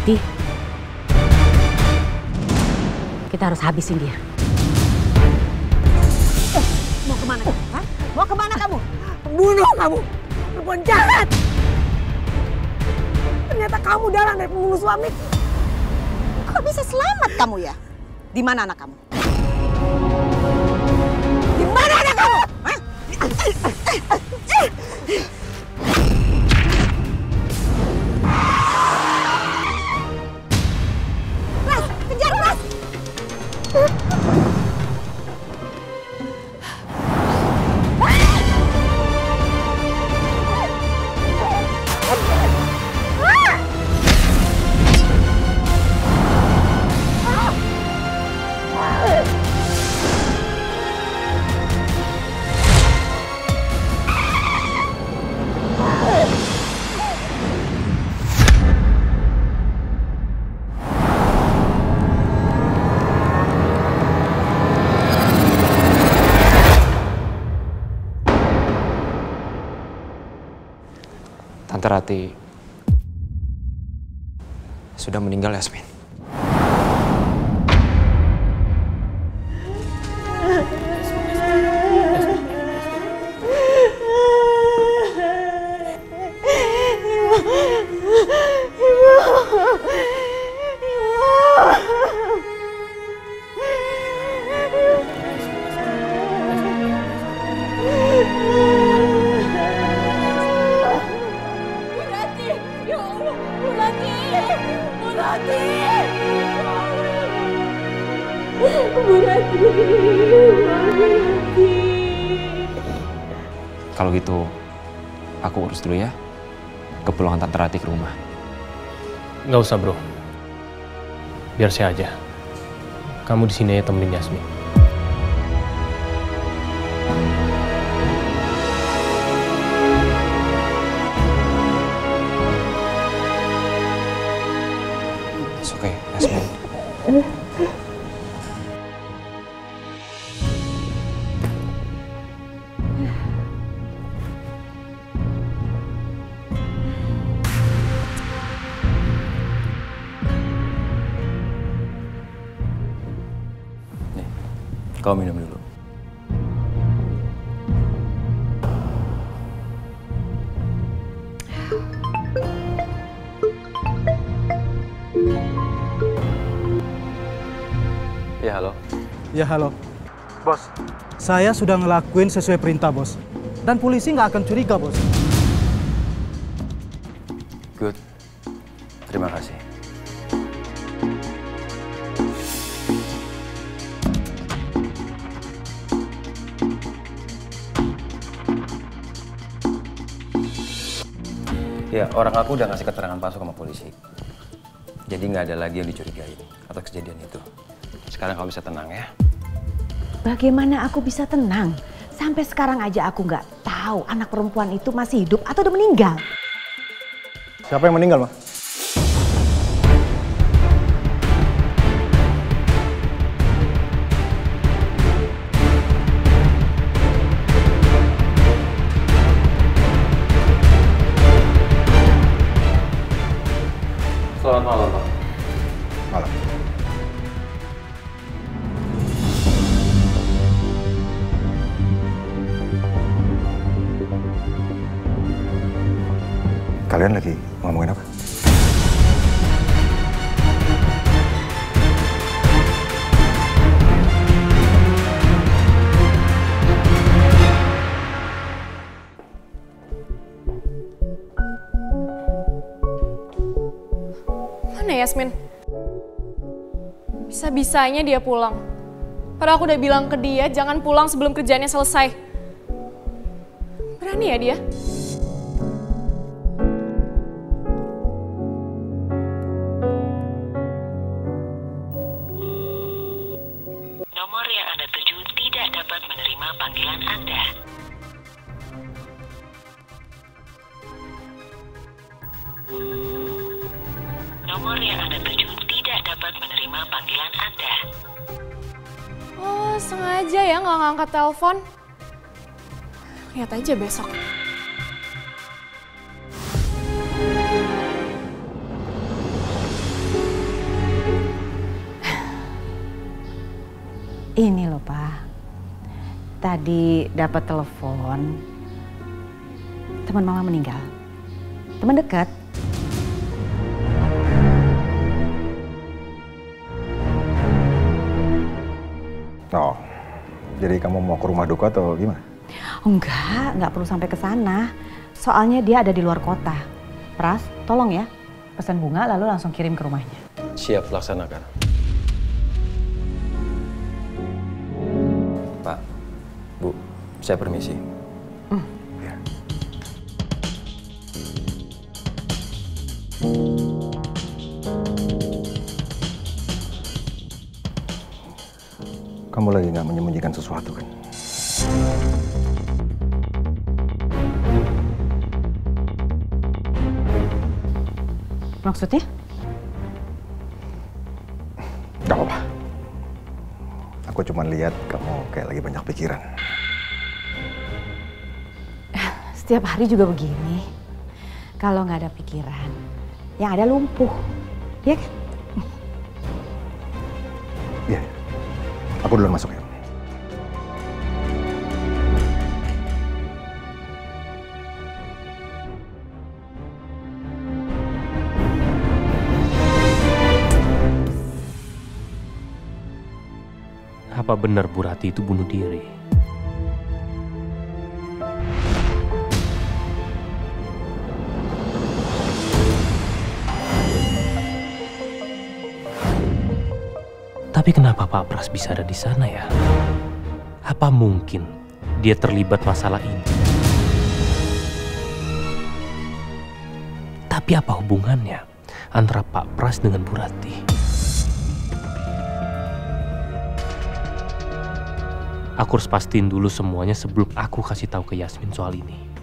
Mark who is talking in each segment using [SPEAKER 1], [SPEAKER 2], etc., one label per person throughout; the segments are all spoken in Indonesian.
[SPEAKER 1] Rati, kita harus habisin dia.
[SPEAKER 2] Mau kemana kamu? Hah? Mau kemana kamu? Bunuh kamu, perempuan jahat. Ternyata kamu dalang dari pembunuh suami.
[SPEAKER 3] Kok bisa selamat kamu ya? Di mana anak kamu? Di mana anak kamu? Hah? Pras, kejar Pras!
[SPEAKER 4] Tante Rati sudah meninggal, Yasmin. Kalau gitu, aku urus dulu ya kepulangan Tante Rati ke rumah.
[SPEAKER 5] Nggak usah, bro. Biar saya aja. Kamu di sini ya temenin Yasmin.
[SPEAKER 4] It's okay, Yasmin.
[SPEAKER 6] Kau minum dulu. Ya, halo.
[SPEAKER 7] Ya, halo. Bos, saya sudah ngelakuin sesuai perintah, Bos. Dan polisi nggak akan curiga, Bos.
[SPEAKER 6] Good. Terima kasih. Ya, orang aku udah ngasih keterangan palsu sama polisi. Jadi nggak ada lagi yang dicurigai atas kejadian itu. Sekarang kamu bisa tenang ya.
[SPEAKER 1] Bagaimana aku bisa tenang? Sampai sekarang aja aku nggak tahu anak perempuan itu masih hidup atau udah meninggal.
[SPEAKER 7] Siapa yang meninggal, Ma?
[SPEAKER 5] Selamat malam, Pak.
[SPEAKER 7] Malam.
[SPEAKER 8] Kalian lagi ngomongin apa?
[SPEAKER 9] Mana Yasmin? Bisa-bisanya dia pulang. Padahal aku udah bilang ke dia jangan pulang sebelum kerjaannya selesai. Berani ya dia?
[SPEAKER 10] Nomor yang Anda tuju tidak dapat menerima panggilan Anda. Nomor yang Anda tuju tidak dapat menerima panggilan Anda.
[SPEAKER 9] Oh, sengaja ya nggak ngangkat telepon. Lihat aja besok.
[SPEAKER 1] Ini loh Pak, tadi dapat telepon teman Mama meninggal, teman dekat.
[SPEAKER 8] Oh, jadi kamu mau ke rumah duka atau gimana?
[SPEAKER 1] Enggak perlu sampai ke sana. Soalnya dia ada di luar kota. Pras, tolong ya, pesan bunga lalu langsung kirim ke rumahnya.
[SPEAKER 6] Siap, laksanakan. Pak, Bu, saya permisi.
[SPEAKER 8] Ya. Kamu lagi nggak menyembunyikan sesuatu kan?
[SPEAKER 1] Maksudnya?
[SPEAKER 8] Gak apa-apa. Aku cuma lihat kamu kayak lagi banyak pikiran.
[SPEAKER 1] Setiap hari juga begini. Kalau nggak ada pikiran, yang ada lumpuh. Ya kan?
[SPEAKER 8] Iya. Aku duluan masuk ya.
[SPEAKER 5] Apa benar Bu Rati itu bunuh diri? Tapi kenapa Pak Pras bisa ada di sana ya? Apa mungkin dia terlibat masalah ini? Tapi apa hubungannya antara Pak Pras dengan Bu Rati? Aku harus pastiin dulu semuanya sebelum aku kasih tahu ke Yasmin soal ini.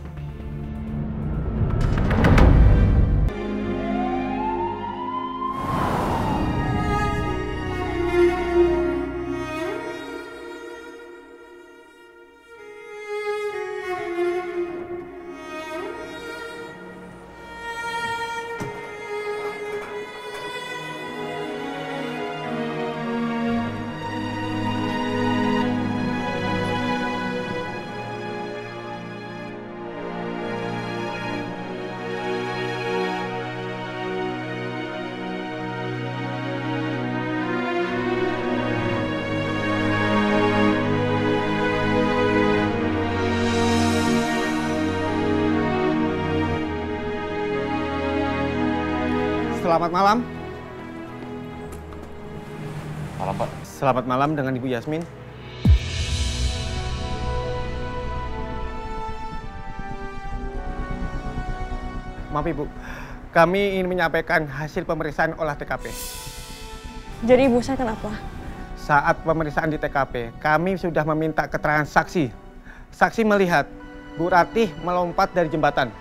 [SPEAKER 11] Selamat malam.
[SPEAKER 4] Malam, Pak.
[SPEAKER 11] Selamat malam dengan Ibu Yasmin. Maaf Ibu, kami ingin menyampaikan hasil pemeriksaan olah TKP.
[SPEAKER 9] Jadi ibu saya kenapa?
[SPEAKER 11] Saat pemeriksaan di TKP, kami sudah meminta keterangan saksi. Saksi melihat Bu Ratih melompat dari jembatan.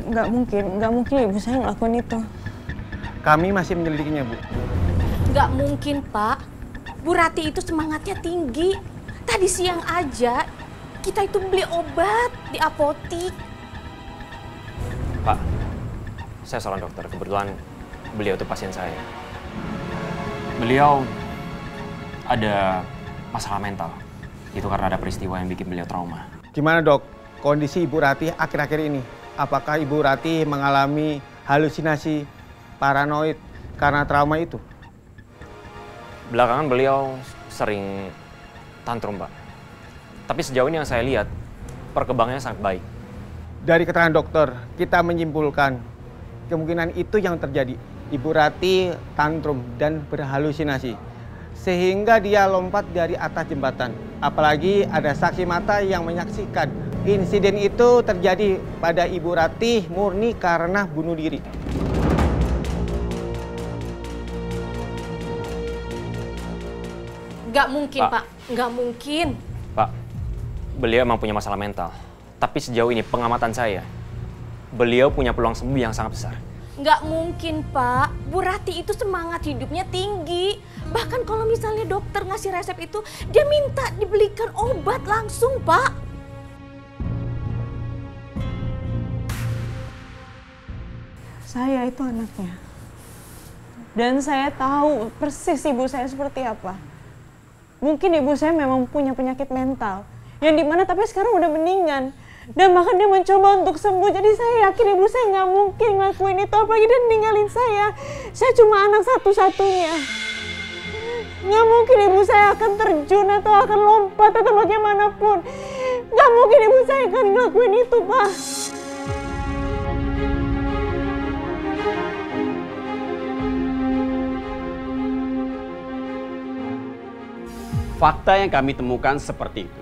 [SPEAKER 9] Nggak mungkin ibu saya ngelakuin itu.
[SPEAKER 11] Kami masih menyelidikinya, Bu.
[SPEAKER 12] Nggak mungkin, Pak. Bu Rati itu semangatnya tinggi. Tadi siang aja kita itu beli obat di apotik.
[SPEAKER 4] Pak, saya seorang dokter. Kebetulan beliau itu pasien saya. Beliau ada masalah mental. Itu karena ada peristiwa yang bikin beliau trauma.
[SPEAKER 11] Gimana dok, kondisi Ibu Ratih akhir-akhir ini? Apakah Ibu Ratih mengalami halusinasi, paranoid karena trauma itu?
[SPEAKER 4] Belakangan beliau sering tantrum, Pak. Tapi sejauh ini yang saya lihat, perkembangannya sangat baik.
[SPEAKER 11] Dari keterangan dokter, kita menyimpulkan kemungkinan itu yang terjadi. Ibu Ratih tantrum dan berhalusinasi. Sehingga dia lompat dari atas jembatan. Apalagi ada saksi mata yang menyaksikan insiden itu terjadi pada Ibu Ratih murni karena bunuh diri.
[SPEAKER 12] Nggak mungkin, Pak. Nggak mungkin.
[SPEAKER 4] Pak, beliau emang punya masalah mental. Tapi sejauh ini pengamatan saya, beliau punya peluang sembuh yang sangat besar.
[SPEAKER 12] Nggak mungkin, Pak. Bu Rati itu semangat hidupnya tinggi. Bahkan kalau misalnya dokter ngasih resep itu, dia minta dibelikan obat langsung, Pak.
[SPEAKER 9] saya itu anaknya. Dan saya tahu persis ibu saya seperti apa. Mungkin ibu saya memang punya penyakit mental, yang dimana tapi sekarang udah meninggal. Dan bahkan dia mencoba untuk sembuh. Jadi saya yakin ibu saya nggak mungkin ngelakuin itu, apalagi dia ninggalin saya. Saya cuma anak satu-satunya. Nggak mungkin ibu saya akan terjun atau akan lompat atau bagaimanapun. Nggak mungkin ibu saya akan ngelakuin itu, Pak.
[SPEAKER 13] Fakta yang kami temukan seperti itu.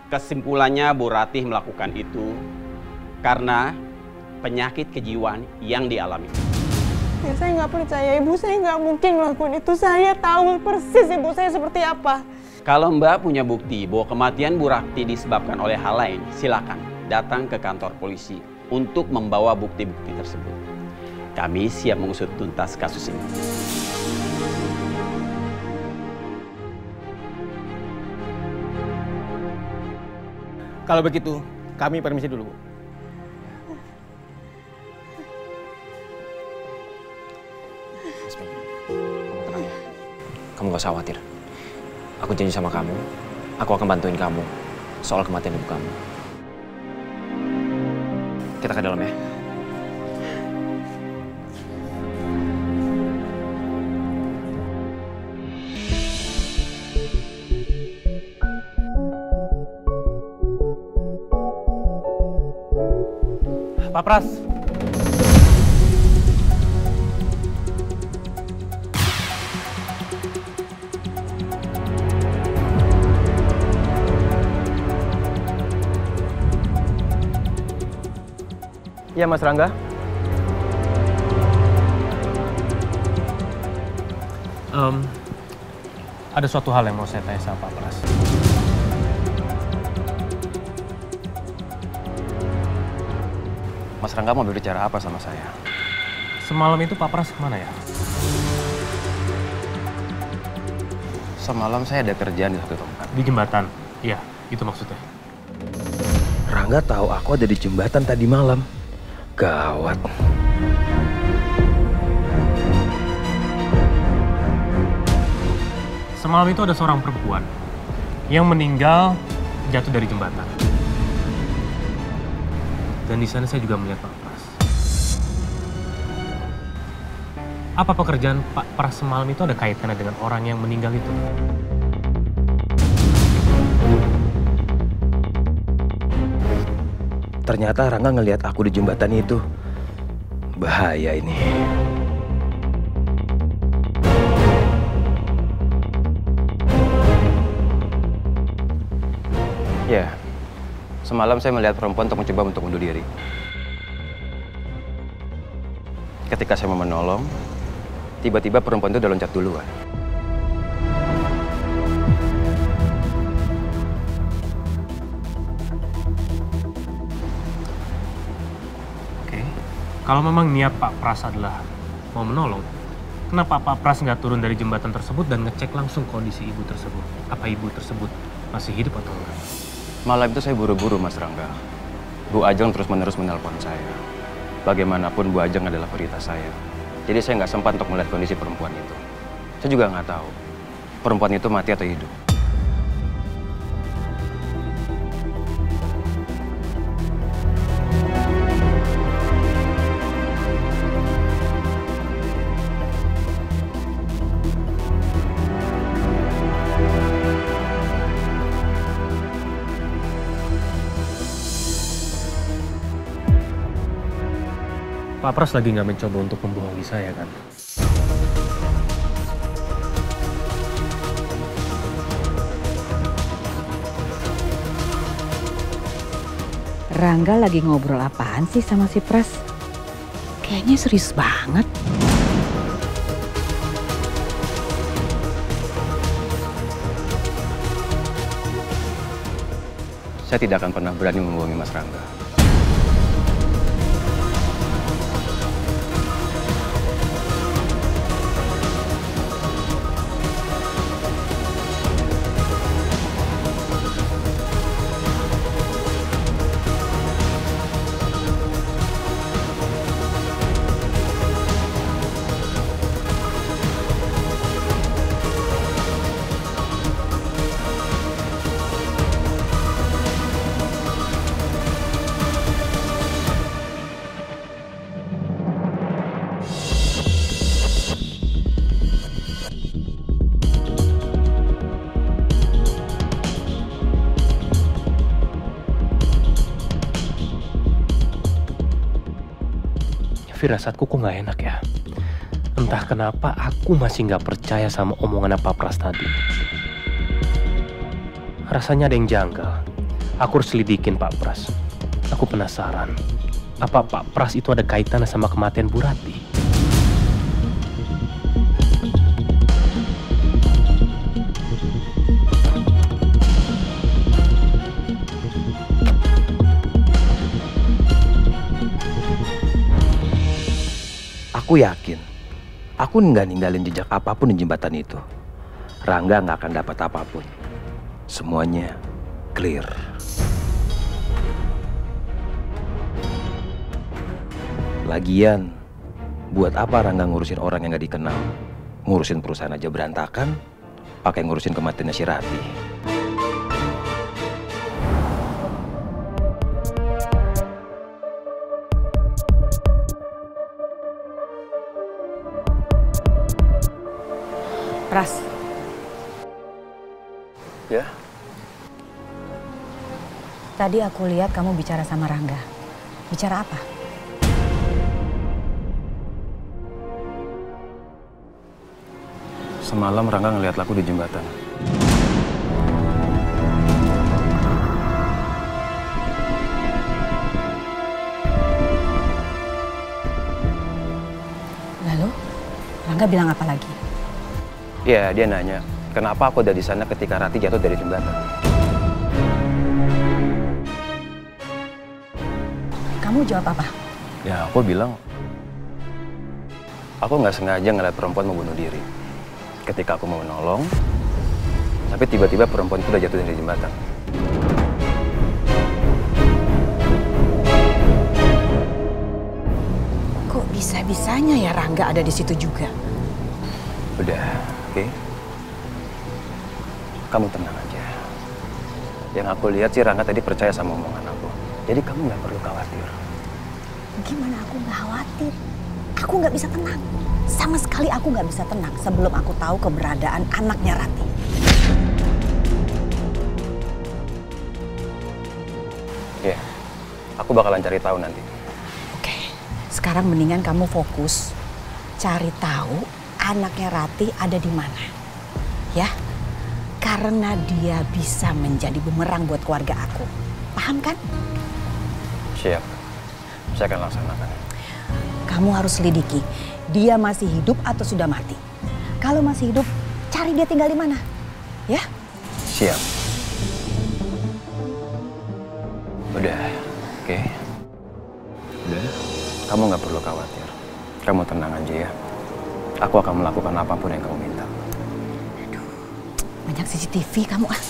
[SPEAKER 13] Kesimpulannya Bu Ratih melakukan itu karena penyakit kejiwaan yang dialami.
[SPEAKER 9] Ya, saya nggak percaya, ibu saya nggak mungkin ngelakuin itu. Saya tahu persis ibu saya seperti apa.
[SPEAKER 13] Kalau Mbak punya bukti bahwa kematian Bu Ratih disebabkan oleh hal lain, silakan datang ke kantor polisi untuk membawa bukti-bukti tersebut. Kami siap mengusut tuntas kasus ini.
[SPEAKER 11] Kalau begitu, kami permisi dulu, Bu.
[SPEAKER 4] Kamu tenang ya. Kamu gak usah khawatir. Aku janji sama kamu, aku akan bantuin kamu soal kematian ibu kamu. Kita ke dalam ya.
[SPEAKER 5] Pak Pras.
[SPEAKER 6] Iya, Mas Rangga.
[SPEAKER 5] Ada suatu hal yang mau saya tanya sama Pak Pras.
[SPEAKER 6] Mas Rangga mau berbicara apa sama saya?
[SPEAKER 5] Semalam itu Pak Pras kemana ya?
[SPEAKER 6] Semalam saya ada kerjaan di satu tempat.
[SPEAKER 5] Di jembatan? Iya, itu maksudnya.
[SPEAKER 6] Rangga tahu aku ada di jembatan tadi malam. Gawat.
[SPEAKER 5] Semalam itu ada seorang perempuan yang meninggal jatuh dari jembatan. Dan di sana saya juga melihat Pak Pras. Apa pekerjaan Pak Pras semalam itu ada kaitannya dengan orang yang meninggal itu?
[SPEAKER 6] Ternyata Rangga ngelihat aku di jembatan itu. Bahaya ini. Ya, semalam saya melihat perempuan untuk mencoba untuk undur diri. Ketika saya mau menolong, tiba-tiba perempuan itu udah loncat duluan.
[SPEAKER 5] Oke, kalau memang niat Pak Pras adalah mau menolong, kenapa Pak Pras nggak turun dari jembatan tersebut dan ngecek langsung kondisi ibu tersebut? Apa ibu tersebut masih hidup atau enggak?
[SPEAKER 6] Malam itu saya buru-buru, Mas Rangga. Bu Ajeng terus-menerus menelpon saya. Bagaimanapun Bu Ajeng adalah prioritas saya. Jadi saya nggak sempat untuk melihat kondisi perempuan itu. Saya juga nggak tahu perempuan itu mati atau hidup.
[SPEAKER 5] Pak Pras lagi nggak mencoba untuk membohongi saya kan?
[SPEAKER 1] Rangga lagi ngobrol apaan sih sama si Pras? Kayaknya serius banget.
[SPEAKER 6] Saya tidak akan pernah berani membohongi Mas Rangga.
[SPEAKER 5] firasatku kok nggak enak ya. Entah kenapa aku masih nggak percaya sama omongan Pak Pras tadi. Rasanya ada yang janggal. Aku harus selidikin Pak Pras. Aku penasaran, apa Pak Pras itu ada kaitannya sama kematian Bu Rati?
[SPEAKER 6] Aku yakin, aku nggak ninggalin jejak apapun di jembatan itu. Rangga nggak akan dapat apapun. Semuanya clear. Lagian, buat apa Rangga ngurusin orang yang nggak dikenal? Ngurusin perusahaan aja berantakan, pakai ngurusin kematiannya si Rati.
[SPEAKER 1] Pras.
[SPEAKER 6] Ya?
[SPEAKER 1] Tadi aku lihat kamu bicara sama Rangga. Bicara apa?
[SPEAKER 6] Semalam Rangga ngeliat aku di jembatan.
[SPEAKER 1] Lalu, Rangga bilang apa lagi?
[SPEAKER 6] Iya, dia nanya, kenapa aku ada di sana ketika Rati jatuh dari jembatan.
[SPEAKER 1] Kamu jawab apa?
[SPEAKER 6] Ya, aku bilang, aku nggak sengaja ngeliat perempuan mau bunuh diri. Ketika aku mau menolong, tapi tiba-tiba perempuan itu udah jatuh dari jembatan.
[SPEAKER 3] Kok bisa-bisanya ya Rangga ada di situ juga?
[SPEAKER 6] Udah, oke? Kamu tenang aja. Yang aku lihat sih Rangga tadi percaya sama omongan aku. Jadi kamu nggak perlu khawatir.
[SPEAKER 3] Gimana aku nggak khawatir? Aku nggak bisa tenang. Sama sekali aku nggak bisa tenang sebelum aku tahu keberadaan anaknya Rati.
[SPEAKER 6] Ya, aku bakalan cari tahu nanti.
[SPEAKER 3] Oke, sekarang mendingan kamu fokus cari tahu anaknya Rati ada di mana. Ya, karena dia bisa menjadi bumerang buat keluarga aku. Paham kan?
[SPEAKER 6] Siap, saya akan laksanakan.
[SPEAKER 3] Kamu harus selidiki, dia masih hidup atau sudah mati. Kalau masih hidup, cari dia tinggal di mana. Ya?
[SPEAKER 6] Siap. Udah, oke. Udah, kamu nggak perlu khawatir. Kamu tenang aja ya. Aku akan melakukan apapun yang kamu minta.
[SPEAKER 3] Aduh, banyak CCTV kamu ah.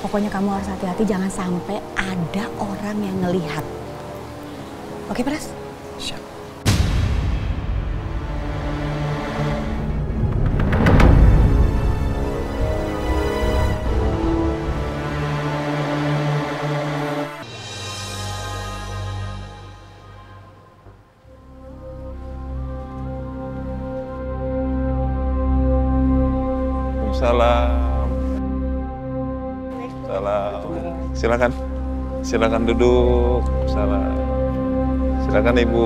[SPEAKER 3] Pokoknya kamu harus hati-hati, jangan sampai ada orang yang ngelihat. Oke, Pras?
[SPEAKER 6] Siap.
[SPEAKER 14] Salam. Salam. Silakan. Silakan duduk. Salam. Silakan Ibu.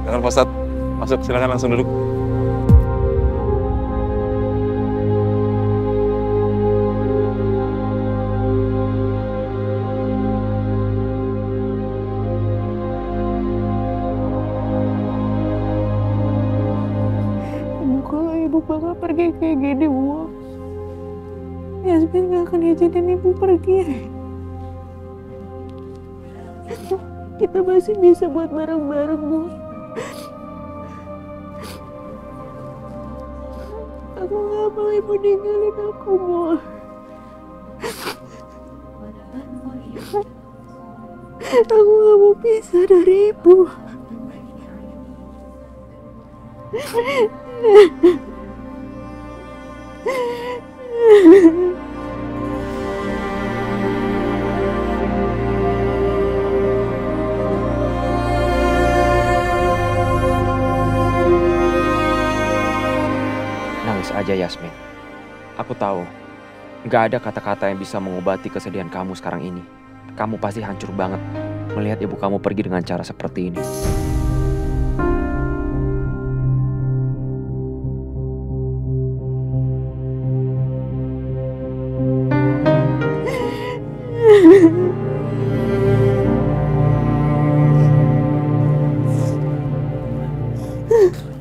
[SPEAKER 14] Silakan Pak Ustadz. Masuk, silakan langsung duduk.
[SPEAKER 9] Kalau ibu bakal pergi kayak gini, Bu, Yasmin gak akan izinin ibu pergi. Kita masih bisa buat bareng-bareng, Bu. Aku gak mau ibu ninggalin aku, Bu. Aku gak mau pisah dari ibu.
[SPEAKER 4] Nangis aja Yasmin. Aku tahu, gak ada kata-kata yang bisa mengobati kesedihan kamu sekarang ini. Kamu pasti hancur banget. melihat ibu kamu pergi dengan cara seperti ini.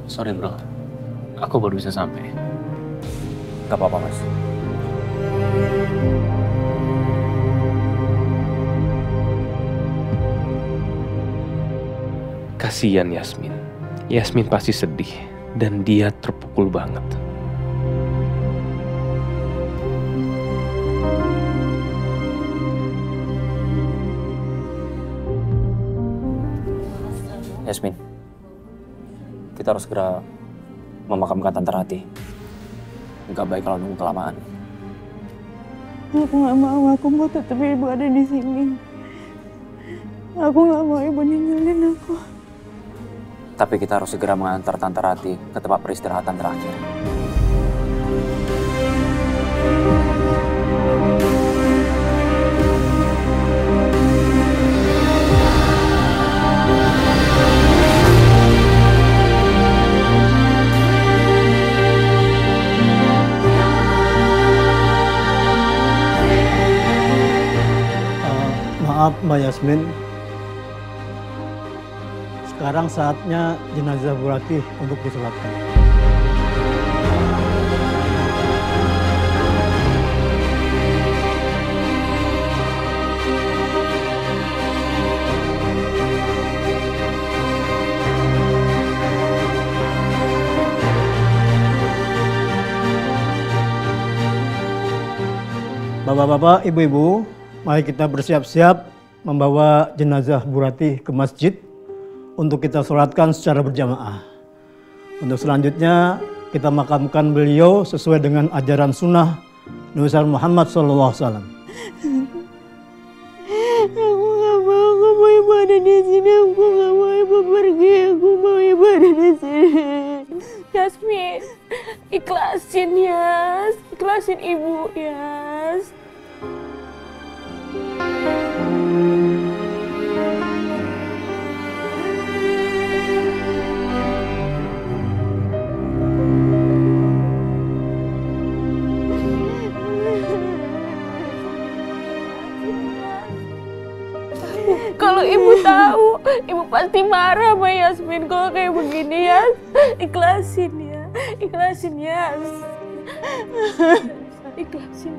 [SPEAKER 5] Sorry bro, aku baru bisa sampai.
[SPEAKER 4] Gak apa-apa mas.
[SPEAKER 5] Kasian Yasmin. Yasmin pasti sedih dan dia terpukul banget.
[SPEAKER 4] Yasmin, kita harus segera memakamkan Tante Rati. Gak baik kalau nunggu kelamaan.
[SPEAKER 9] Aku nggak mau, aku mau tetap ibu ada di sini. Aku nggak mau ibu ninggalin aku.
[SPEAKER 4] Tapi kita harus segera mengantar Tante Rati ke tempat peristirahatan terakhir.
[SPEAKER 7] Maaf Mbak Yasmin, sekarang saatnya jenazah Bu Ratih untuk disolatkan. Bapak-bapak, ibu-ibu, mari kita bersiap-siap membawa jenazah Bu Ratih ke masjid untuk kita sholatkan secara berjamaah. Untuk selanjutnya kita makamkan beliau sesuai dengan ajaran sunnah Nabi Muhammad SAW.
[SPEAKER 9] Aku nggak mau, aku mau ibu ada di sini. Aku nggak mau ibu pergi. Aku mau ibu ada di sini.
[SPEAKER 12] Yasmin, ikhlasin Yas, ikhlasin ibu Yas. Kalau ibu tahu, ibu pasti marah sama Yasmin kalau kayak begini ya. Ikhlasin ya, ikhlasin ya. Ikhlasin.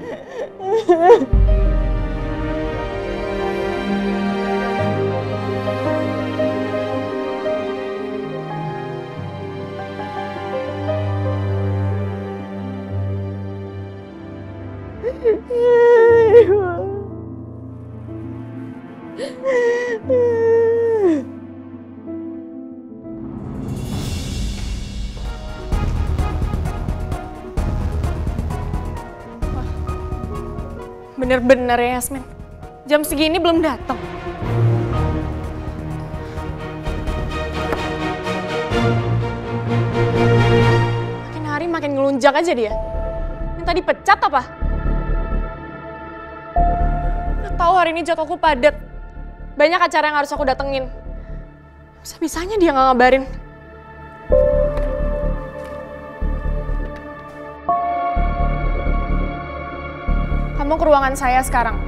[SPEAKER 12] Bener-bener ya Yasmin, jam segini belum datang. Makin hari makin ngelunjak aja dia. Minta dipecat apa? Udah tahu hari ini jadwalku padat. Banyak acara yang harus aku datengin. Bisa-bisanya dia nggak ngabarin. Kamu ke ruangan saya sekarang.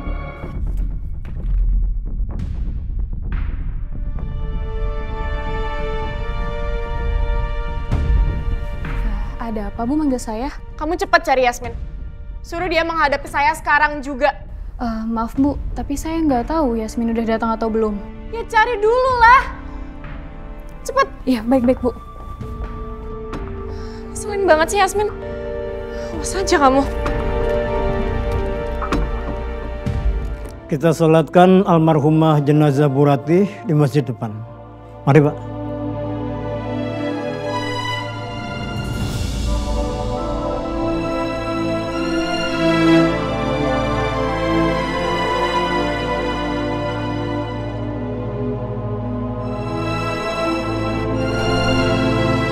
[SPEAKER 12] Ada apa Bu manggil saya? Kamu cepat cari Yasmin. Suruh dia menghadapi saya sekarang juga.
[SPEAKER 15] Maaf Bu, tapi saya nggak tahu Yasmin udah datang atau belum.
[SPEAKER 12] Ya cari dulu lah. Cepet.
[SPEAKER 15] Iya, baik-baik Bu.
[SPEAKER 12] Ngeselin banget sih Yasmin. Awas aja kamu.
[SPEAKER 7] Kita sholatkan almarhumah jenazah Bu Ratih di masjid depan. Mari Pak.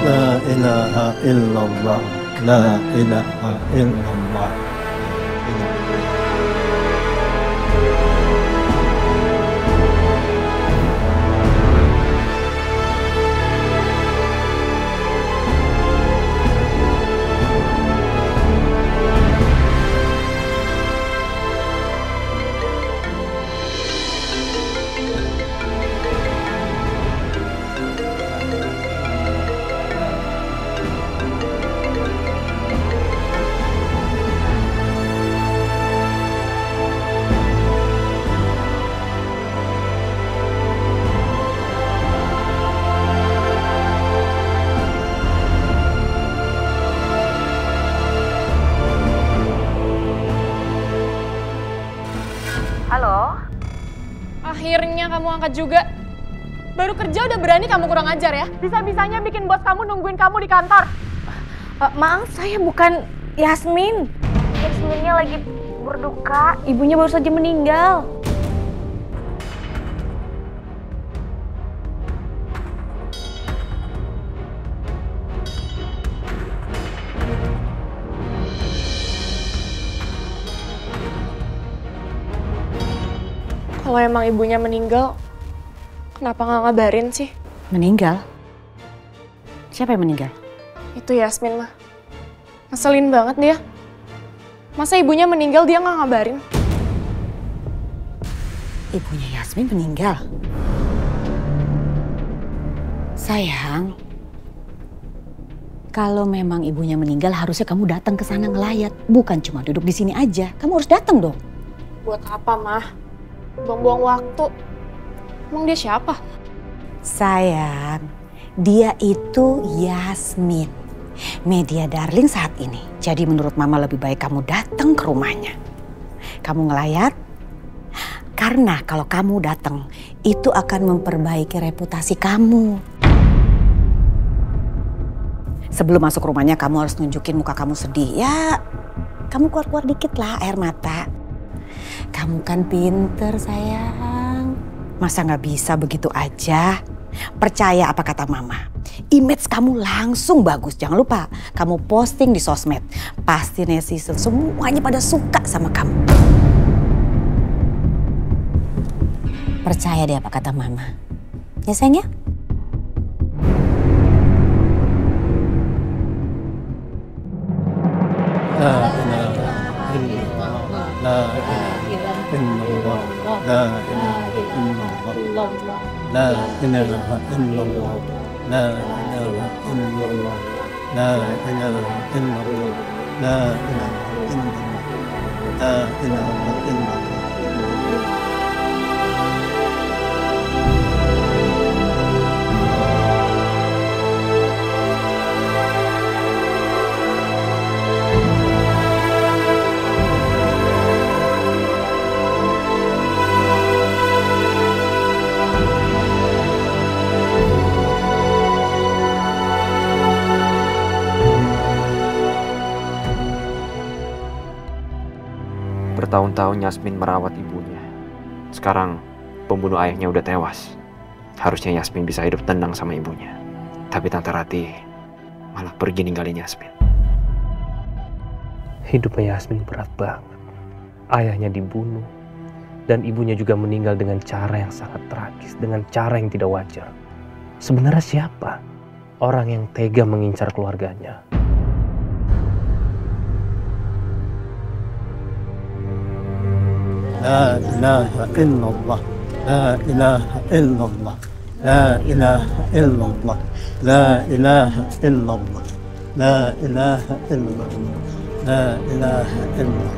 [SPEAKER 7] La ilaha illallah, la ilaha illallah.
[SPEAKER 12] Akhirnya kamu angkat juga. Baru kerja udah berani kamu kurang ajar ya? Bisa-bisanya bikin bos kamu nungguin kamu di kantor.
[SPEAKER 16] Maaf, saya bukan Yasmin. Yasminnya lagi berduka, ibunya baru saja meninggal.
[SPEAKER 12] Kalau emang ibunya meninggal, kenapa nggak ngabarin sih?
[SPEAKER 1] Meninggal? Siapa yang meninggal?
[SPEAKER 12] Itu Yasmin mah. Ngeselin banget dia. Masa ibunya meninggal dia nggak ngabarin?
[SPEAKER 3] Ibunya Yasmin meninggal? Sayang, kalau memang ibunya meninggal harusnya kamu datang ke sana ngelayat. Bukan cuma duduk di sini aja. Kamu harus datang dong.
[SPEAKER 12] Buat apa, Mah? Buang-buang waktu. Emang dia siapa?
[SPEAKER 3] Sayang, dia itu Yasmin. Media darling saat ini. Jadi menurut Mama lebih baik kamu datang ke rumahnya. Kamu ngelayat. Karena kalau kamu datang, itu akan memperbaiki reputasi kamu. Sebelum masuk rumahnya kamu harus nunjukin muka kamu sedih. Ya, kamu keluar-keluar dikit lah air mata. Kamu kan pinter sayang. Masa nggak bisa begitu aja? Percaya apa kata Mama. Image kamu langsung bagus. Jangan lupa kamu posting di sosmed. Pasti netizen semuanya pada suka sama kamu. Percaya deh apa kata Mama. Ya sayang ya?
[SPEAKER 4] Bertahun-tahun Yasmin merawat ibunya. Sekarang pembunuh ayahnya udah tewas. Harusnya Yasmin bisa hidup tenang sama ibunya. Tapi Tante Rati malah pergi ninggalin Yasmin.
[SPEAKER 5] Hidupnya Yasmin berat banget. Ayahnya dibunuh. Dan ibunya juga meninggal dengan cara yang sangat tragis. Dengan cara yang tidak wajar. Sebenarnya siapa orang yang tega mengincar keluarganya?
[SPEAKER 7] La ilaha illallah. La ilaha illallah. La ilaha illallah. La ilaha illallah. La ilaha illallah. La ilaha illallah.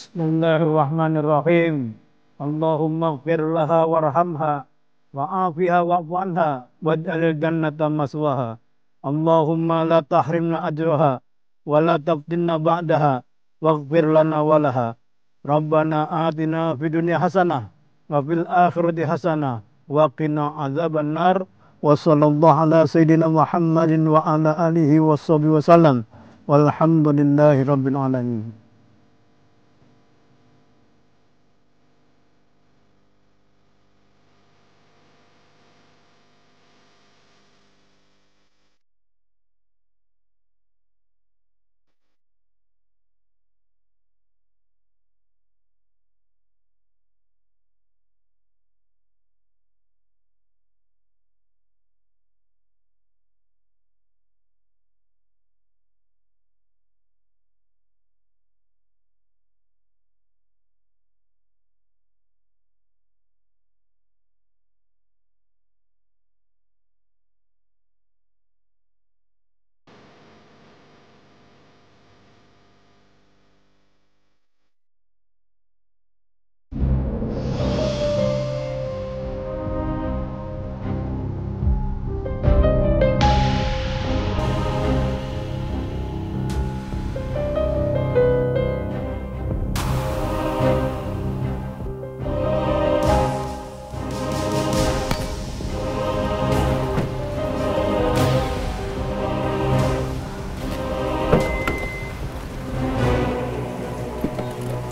[SPEAKER 7] Bismillahirrahmanirrahim. Allahumma ighfir laha warhamha wa'afiha wa'fu anha waj'alil jannata maswaha. Allahumma la tahrimna ajraha wa la taftinna ba'daha waghfir lana walaha. Rabbana atina fid dunya hasanah wa fil akhirati hasanah wa qina azaban nar. Wa sallallahu ala sayyidina Muhammadin wa ala alihi wa sahbihi wasallam. Walhamdulillahi rabbil alamin.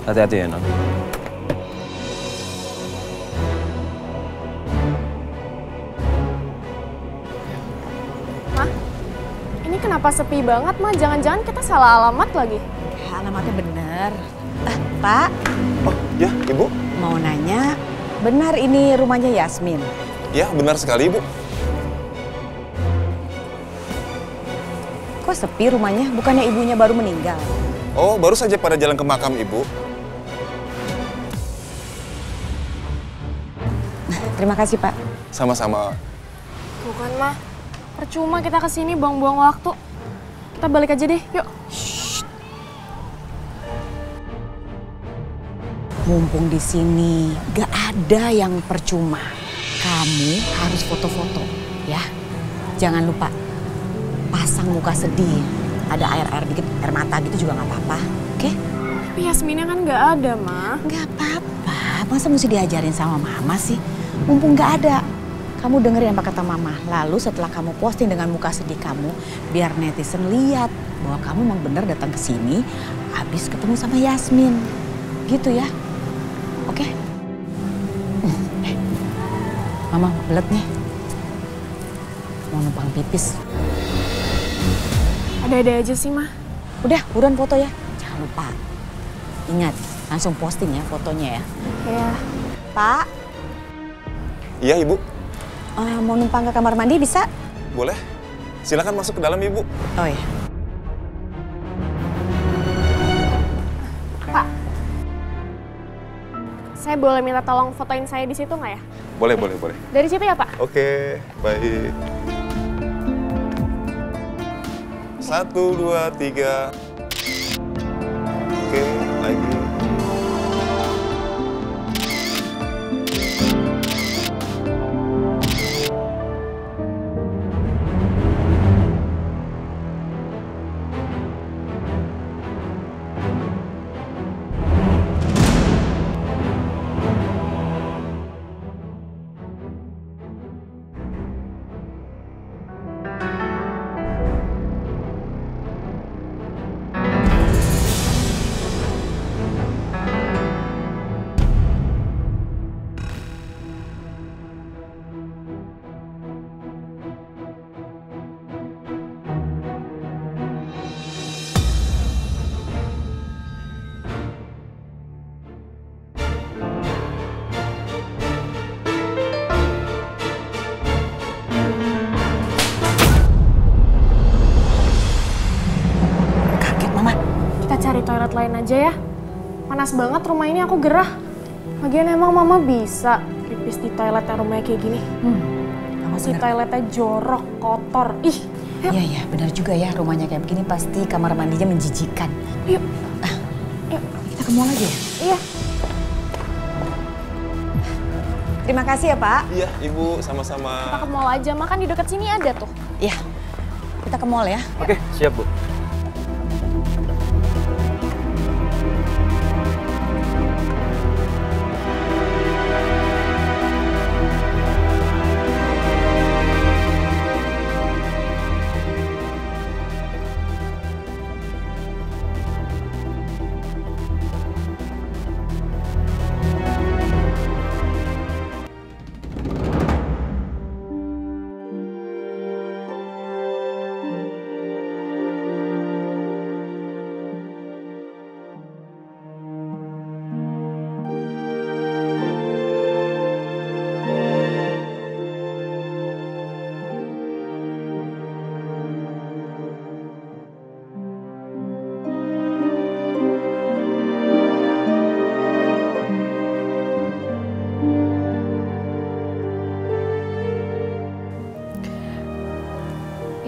[SPEAKER 6] Hati-hati ya, Non.
[SPEAKER 12] Mah, ini kenapa sepi banget, Mah? Jangan-jangan kita salah alamat lagi.
[SPEAKER 3] Ya, alamatnya bener. Pak.
[SPEAKER 14] Oh, ya, Ibu.
[SPEAKER 3] Mau nanya, benar ini rumahnya Yasmin?
[SPEAKER 14] Ya, benar sekali, Ibu.
[SPEAKER 3] Kok sepi rumahnya? Bukannya ibunya baru meninggal?
[SPEAKER 14] Oh, baru saja pada jalan ke makam, Ibu.
[SPEAKER 3] Terima kasih, Pak.
[SPEAKER 14] Sama-sama.
[SPEAKER 12] Bukan, Mah. Percuma kita kesini buang-buang waktu. Kita balik aja deh, yuk.
[SPEAKER 3] Mumpung di sini gak ada yang percuma. Kamu harus foto-foto, ya. Jangan lupa pasang muka sedih. Ada air-air dikit, air mata gitu juga gak apa-apa, oke?
[SPEAKER 12] Tapi Yasminnya kan gak ada, Mah.
[SPEAKER 3] Gak apa-apa, masa mesti diajarin sama Mama sih? Mumpung gak ada, kamu dengerin apa kata Mama. Lalu setelah kamu posting dengan muka sedih kamu, biar netizen lihat bahwa kamu memang benar datang ke sini habis ketemu sama Yasmin. Gitu ya. Oke? Mama belet nih. Mau numpang pipis.
[SPEAKER 12] Ada-ada aja sih, Mah.
[SPEAKER 3] Udah, buruan foto ya. Jangan lupa. Ingat, langsung posting ya fotonya ya.
[SPEAKER 12] Iya.
[SPEAKER 3] Pak.
[SPEAKER 14] Iya, Ibu.
[SPEAKER 3] Mau numpang ke kamar mandi bisa?
[SPEAKER 14] Boleh. Silakan masuk ke dalam, Ibu.
[SPEAKER 3] Oh ya.
[SPEAKER 12] Pak. Saya boleh minta tolong fotoin saya di situ nggak ya?
[SPEAKER 14] Boleh, boleh, boleh.
[SPEAKER 12] Dari situ ya, Pak?
[SPEAKER 14] Oke, baik. 1, 2, 3. Oke, lagi.
[SPEAKER 12] Cari toilet lain aja ya. Panas banget rumah ini, aku gerah. Lagian emang Mama bisa pipis di toilet yang rumahnya kayak gini. Si toiletnya jorok, kotor. Ih.
[SPEAKER 3] Iya, iya, benar juga ya, rumahnya kayak begini pasti kamar mandinya menjijikan.
[SPEAKER 12] Yuk.
[SPEAKER 3] Yuk, kita ke
[SPEAKER 1] ke mall aja ya?
[SPEAKER 12] Iya.
[SPEAKER 1] Terima kasih ya, Pak.
[SPEAKER 14] Iya, Ibu, sama-sama.
[SPEAKER 12] Kita ke mall aja, makan di dekat sini ada tuh.
[SPEAKER 1] Iya, kita ke mall ya.
[SPEAKER 14] Oke, siap, Bu.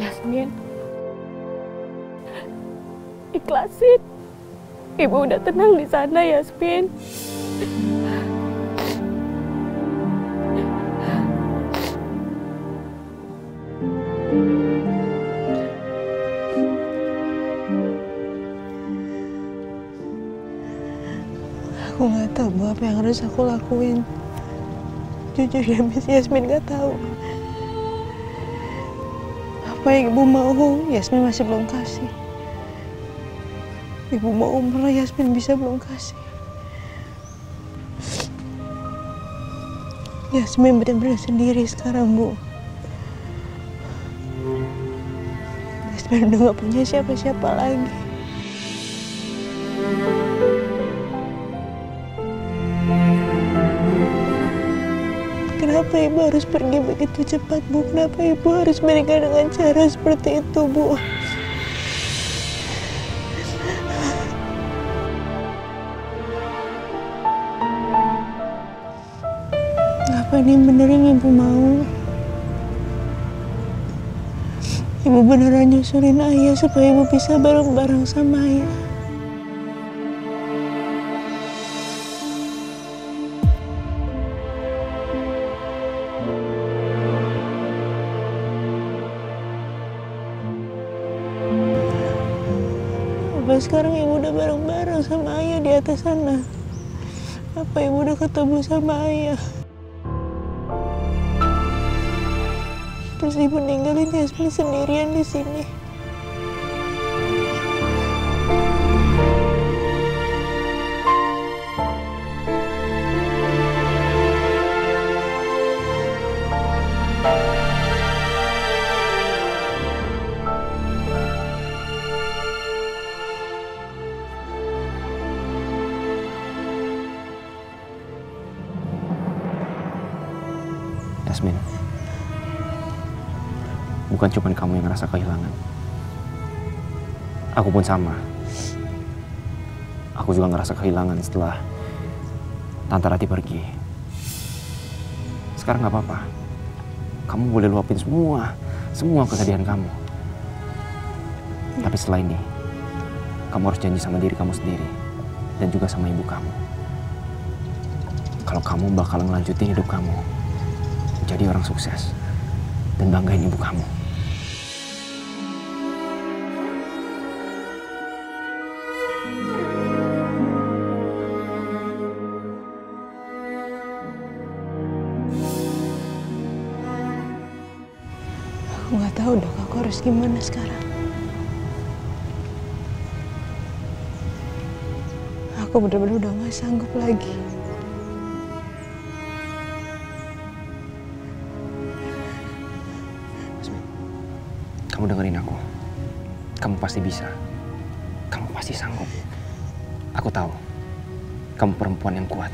[SPEAKER 12] Yasmin, ikhlasin. Ibu udah tenang di sana, Yasmin.
[SPEAKER 9] Aku nggak tahu Bu, apa yang harus aku lakuin. Jujur ya, Miss, Yasmin nggak tahu. Apa yang Ibu mau, Yasmin masih belum kasih. Ibu mau umrah, Yasmin bisa belum kasih. Yasmin benar-benar sendiri sekarang, Bu. Yasmin udah nggak punya siapa-siapa lagi. Kenapa Ibu harus pergi begitu cepat, Bu? Kenapa Ibu harus meninggal dengan cara seperti itu, Bu? Apa ini bener yang Ibu mau? Ibu beneran nyusulin Ayah supaya Ibu bisa bareng-bareng sama Ayah. Apa sekarang Ibu udah bareng-bareng sama Ayah di atas sana? Apa Ibu udah ketemu sama Ayah? Terus Ibu ninggalin Yasmin sendirian di sini.
[SPEAKER 4] Yasmin, bukan cuma kamu yang ngerasa kehilangan. Aku pun sama. Aku juga ngerasa kehilangan setelah Tante Rati pergi. Sekarang nggak apa-apa. Kamu boleh luapin semua kesedihan kamu. Tapi setelah ini, kamu harus janji sama diri kamu sendiri dan juga sama ibu kamu. Kalau kamu bakal ngelanjutin hidup kamu jadi orang sukses dan banggain ibu kamu.
[SPEAKER 9] Aku nggak tahu dok, aku harus gimana sekarang. Aku benar-benar udah nggak sanggup lagi.
[SPEAKER 4] Kamu dengerin aku. Kamu pasti bisa. Kamu pasti sanggup. Aku tahu. Kamu perempuan yang kuat.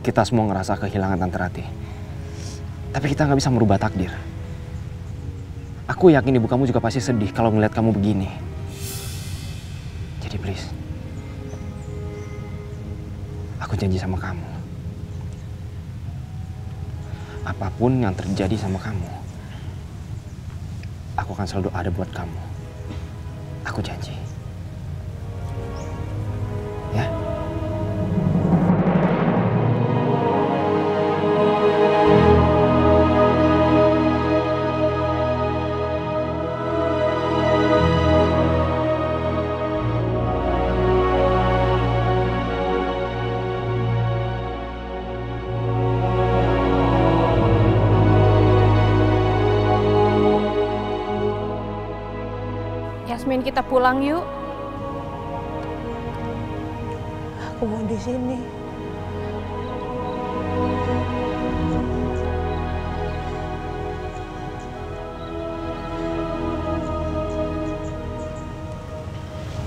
[SPEAKER 4] Kita semua ngerasa kehilangan Tante Rati. Tapi kita nggak bisa merubah takdir. Aku yakin ibu kamu juga pasti sedih kalau ngeliat kamu begini. Jadi please. Aku janji sama kamu. Apapun yang terjadi sama kamu, aku akan selalu ada buat kamu. Aku janji.
[SPEAKER 15] Yasmin, kita pulang yuk.
[SPEAKER 9] Aku mau di sini.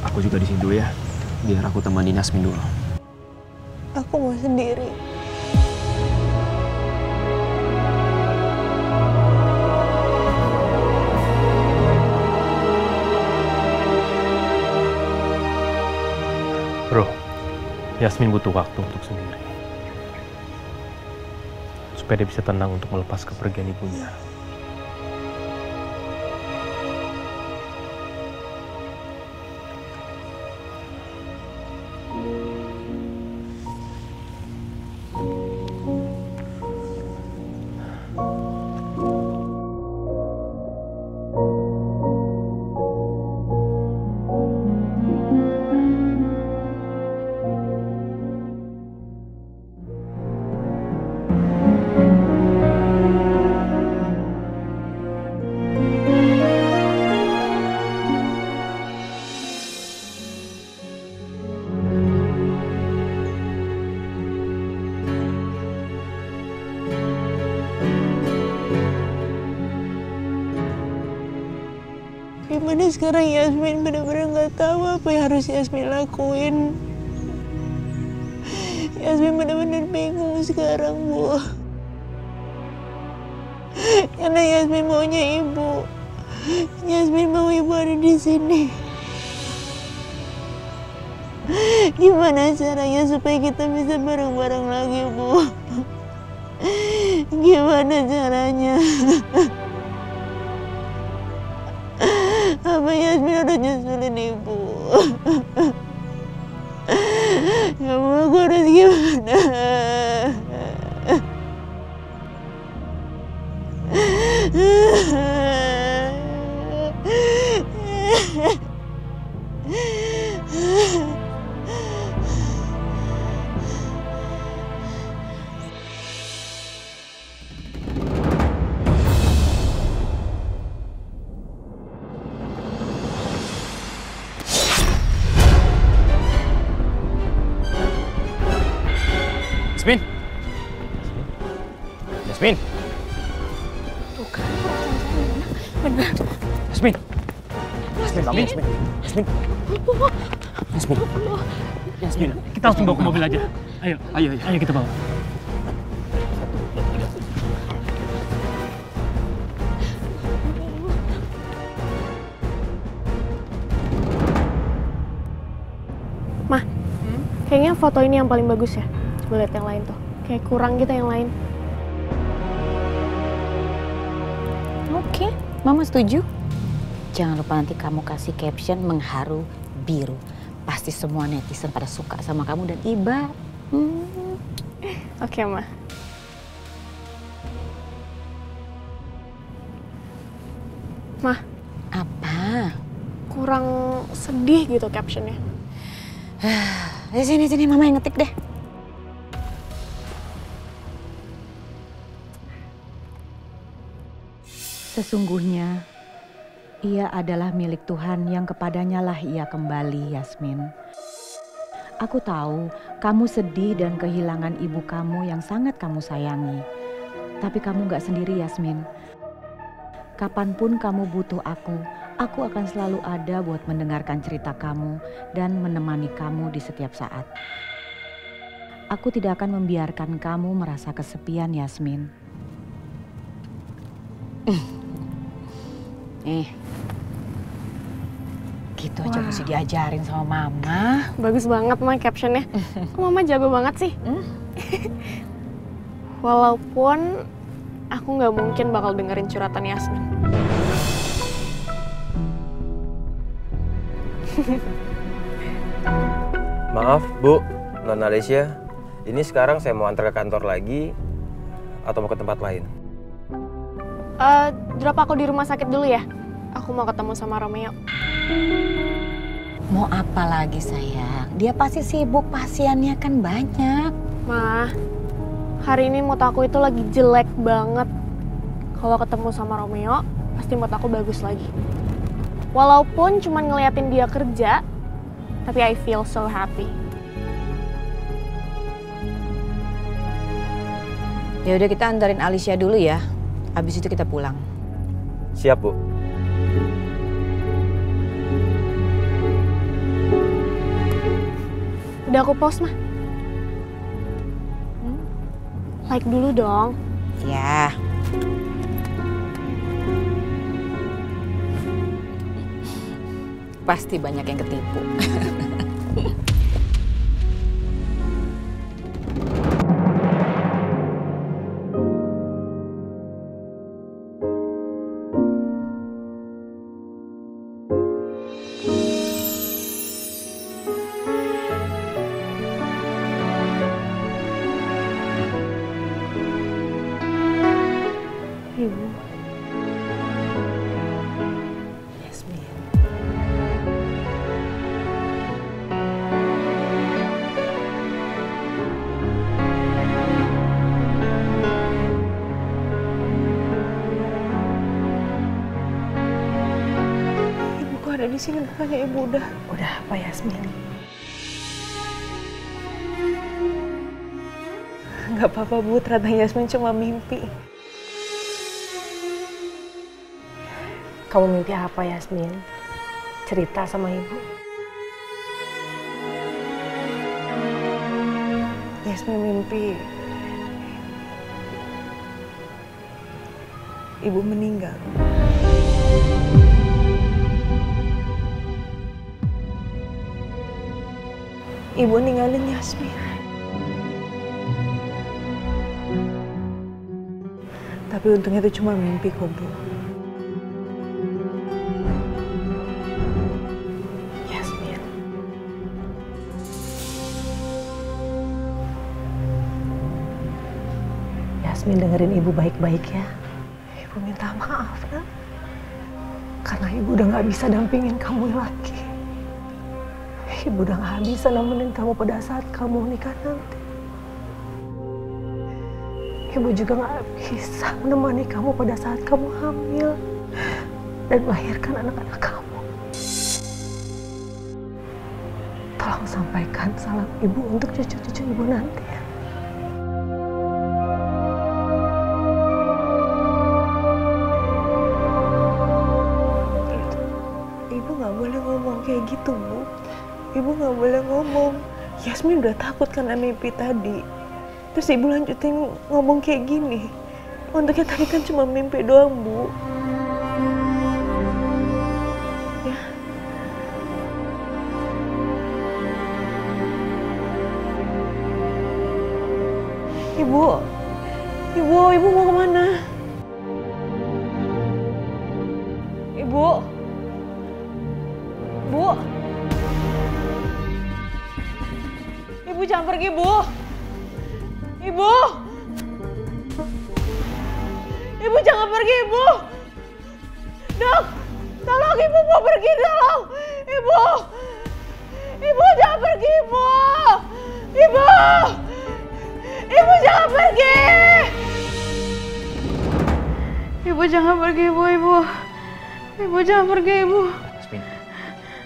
[SPEAKER 4] Aku juga di sini dulu ya, biar aku temani Yasmin dulu.
[SPEAKER 9] Aku mau sendiri.
[SPEAKER 5] Bro, Yasmin butuh waktu untuk sendiri. Supaya dia bisa tenang untuk melepas kepergian ibunya.
[SPEAKER 9] Gimana sekarang Yasmin benar-benar nggak tahu apa yang harus Yasmin lakuin. Yasmin benar-benar bingung sekarang, Bu. Karena Yasmin maunya ibu. Yasmin mau ibu ada di sini. Gimana caranya supaya kita bisa bareng-bareng lagi, Bu? Gimana caranya? Apa Yasmin udah nyusulin ibu? Ya Allah, aku harus gimana?
[SPEAKER 4] Yasmin! Yasmin!
[SPEAKER 15] Tuh kan, benar.
[SPEAKER 4] Yasmin! Yasmin, bangun Yasmin! Yasmin! Yasmin! Yasmin!
[SPEAKER 5] Kita langsung bawa ke mobil aja. Ayo, ayo kita bawa.
[SPEAKER 12] Mah, kayaknya foto ini yang paling bagus ya. Coba lihat yang lain tuh. Kayak kurang gitu yang lain.
[SPEAKER 3] Oke, Mama setuju. Jangan lupa nanti kamu kasih caption mengharu biru. Pasti semua netizen pada suka sama kamu dan Iba.
[SPEAKER 12] Oke, Ma. Mah.
[SPEAKER 3] Apa?
[SPEAKER 12] Kurang sedih gitu captionnya.
[SPEAKER 3] Sini, Mama yang ngetik deh. Sesungguhnya, ia adalah milik Tuhan yang kepadanya lah ia kembali, Yasmin. Aku tahu kamu sedih dan kehilangan ibu kamu yang sangat kamu sayangi. Tapi kamu gak sendiri, Yasmin. Kapanpun kamu butuh aku akan selalu ada buat mendengarkan cerita kamu dan menemani kamu di setiap saat. Aku tidak akan membiarkan kamu merasa kesepian, Yasmin. Gitu aja mesti diajarin sama Mama.
[SPEAKER 12] Bagus banget, Ma, captionnya. Kok Mama jago banget sih? Walaupun aku nggak mungkin bakal dengerin curhatan Yasmin.
[SPEAKER 6] Maaf, Bu, Nona Alicia. Ini sekarang saya mau antar ke kantor lagi atau mau ke tempat lain?
[SPEAKER 12] Drop aku di rumah sakit dulu ya. Aku mau ketemu sama Romeo.
[SPEAKER 3] Mau apa lagi, sayang? Dia pasti sibuk, pasiennya kan banyak.
[SPEAKER 12] Ma, hari ini mood aku itu lagi jelek banget. Kalau ketemu sama Romeo, pasti mood aku bagus lagi. Walaupun cuma ngeliatin dia kerja, tapi I feel so happy.
[SPEAKER 3] Ya udah, kita antarin Alicia dulu ya. Habis itu kita pulang.
[SPEAKER 6] Siap, Bu.
[SPEAKER 12] Udah aku post, mah. Like dulu dong.
[SPEAKER 3] Ya. Pasti banyak yang ketipu.
[SPEAKER 12] Ibu.
[SPEAKER 3] Yasmin.
[SPEAKER 12] Ibu kok ada di sini, bukannya ibu udah.
[SPEAKER 3] Udah apa, Yasmin?
[SPEAKER 9] Gak apa-apa, Bu. Ternyata Yasmin cuma mimpi.
[SPEAKER 17] Kamu mimpi apa, Yasmin? Cerita sama ibu.
[SPEAKER 9] Yasmin mimpi ibu meninggal. Ibu ninggalin Yasmin. Tapi untungnya itu cuma mimpi kok, Bu.
[SPEAKER 17] Yasmin. Yasmin, dengerin ibu baik-baik ya. Ibu minta maaf, Nak. Karena ibu udah gak bisa dampingin kamu lagi. Ibu udah gak bisa nemenin kamu pada saat kamu nikah nanti. Ibu juga gak bisa menemani kamu pada saat kamu hamil dan melahirkan anak-anak kamu. Tolong sampaikan salam ibu untuk cucu-cucu ibu nanti ya.
[SPEAKER 9] Ibu gak boleh ngomong kayak gitu, Bu. Ibu gak boleh ngomong. Yasmin udah takut karena mimpi tadi. Terus ibu lanjutin ngomong kayak gini. Untuknya tadi kan cuma mimpi doang, Bu. Ya. Ibu mau kemana? Ibu. Ibu jangan pergi, Bu. Ibu jangan pergi, Ibu. Dok, tolong, Ibu mau pergi, tolong. Ibu jangan pergi, Ibu. Ibu jangan pergi. Ibu jangan pergi, Ibu. Ibu jangan pergi, Ibu.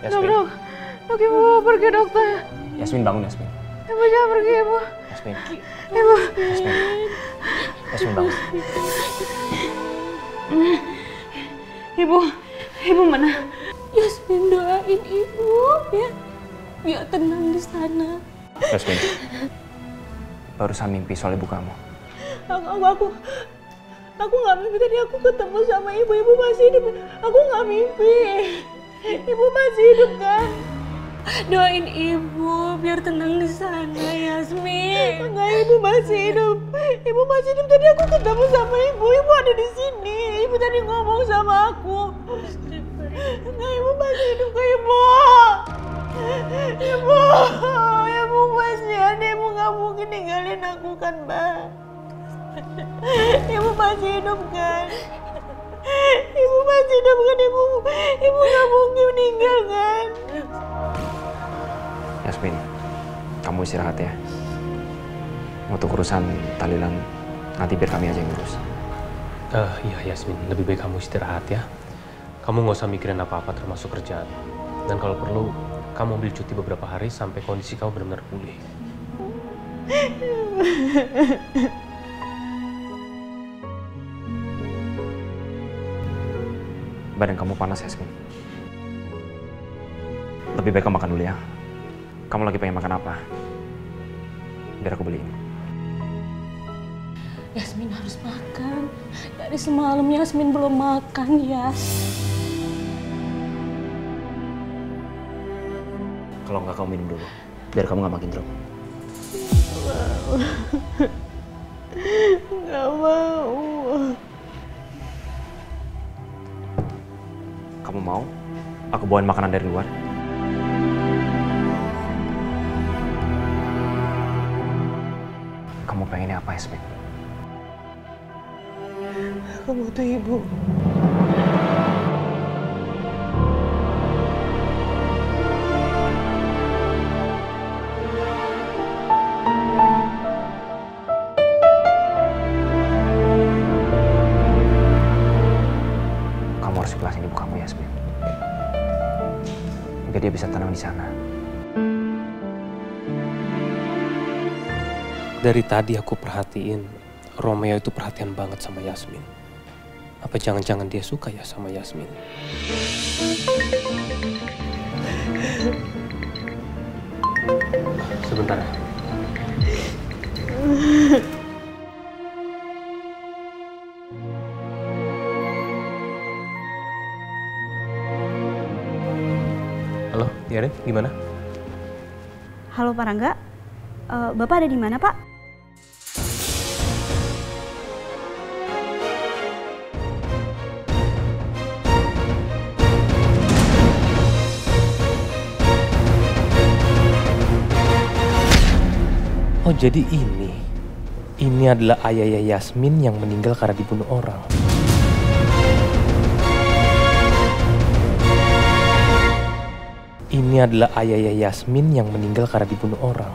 [SPEAKER 4] Yasmin.
[SPEAKER 9] Dok, Ibu mau pergi, dokter.
[SPEAKER 4] Yasmin, bangun, Yasmin.
[SPEAKER 9] Ibu jangan pergi, Ibu.
[SPEAKER 4] Yasmin.
[SPEAKER 9] Ibu.
[SPEAKER 4] Yasmin, bangun.
[SPEAKER 9] Ibu mana?
[SPEAKER 18] Yasmin, doain ibu ya, biar tenang di sana.
[SPEAKER 4] Yasmin, barusan mimpi soal ibu kamu.
[SPEAKER 9] Aku nggak mimpi tadi. Aku ketemu sama ibu. Ibu masih hidup. Aku nggak mimpi. Ibu masih hidup kan?
[SPEAKER 18] Doain ibu biar tenang di sana, Yasmin.
[SPEAKER 9] Enggak, ibu masih hidup. Ibu masih hidup. Tadi aku ketemu sama ibu. Ibu ada di sini. Ibu tadi ngomong sama aku. Enggak, ibu masih hidup kok, Ibu. Ibu masih ada. Ibu nggak mungkin ninggalin aku kan, Mbak. Ibu masih hidup kan? Ibu masih hidup kan, Ibu? Ibu nggak mungkin meninggal kan?
[SPEAKER 4] Yasmin, kamu istirahat ya. Untuk urusan tahlilan, nanti biar kami aja yang ngurus.
[SPEAKER 5] Iya Yasmin, lebih baik kamu istirahat ya. Kamu nggak usah mikirin apa-apa termasuk kerjaan. Dan kalau perlu, kamu ambil cuti beberapa hari sampai kondisi kamu benar-benar pulih.
[SPEAKER 4] Badan kamu panas, Yasmin. Lebih baik kamu makan dulu ya. Kamu lagi pengen makan apa? Biar aku beliin.
[SPEAKER 18] Yasmin harus makan. Dari semalam Yasmin belum makan, Yas.
[SPEAKER 4] Kalau nggak, kamu minum dulu. Biar kamu nggak makin drop.
[SPEAKER 9] Nggak mau.
[SPEAKER 4] Kamu mau? Aku bawain makanan dari luar. Kamu pengennya apa, Yasmin?
[SPEAKER 9] Aku butuh ibu.
[SPEAKER 4] Kamu harus ikhlasin ibu kamu, Yasmin. Biar dia bisa tenang di sana.
[SPEAKER 5] Dari tadi aku perhatiin, Romeo itu perhatian banget sama Yasmin. Apa jangan-jangan dia suka ya sama Yasmin? Sebentar. Halo, Yaren, gimana?
[SPEAKER 19] Halo Pak Rangga, Bapak ada di mana Pak?
[SPEAKER 5] Oh jadi ini adalah ayahnya Yasmin yang meninggal karena dibunuh orang. Ini adalah ayahnya Yasmin yang meninggal karena dibunuh orang.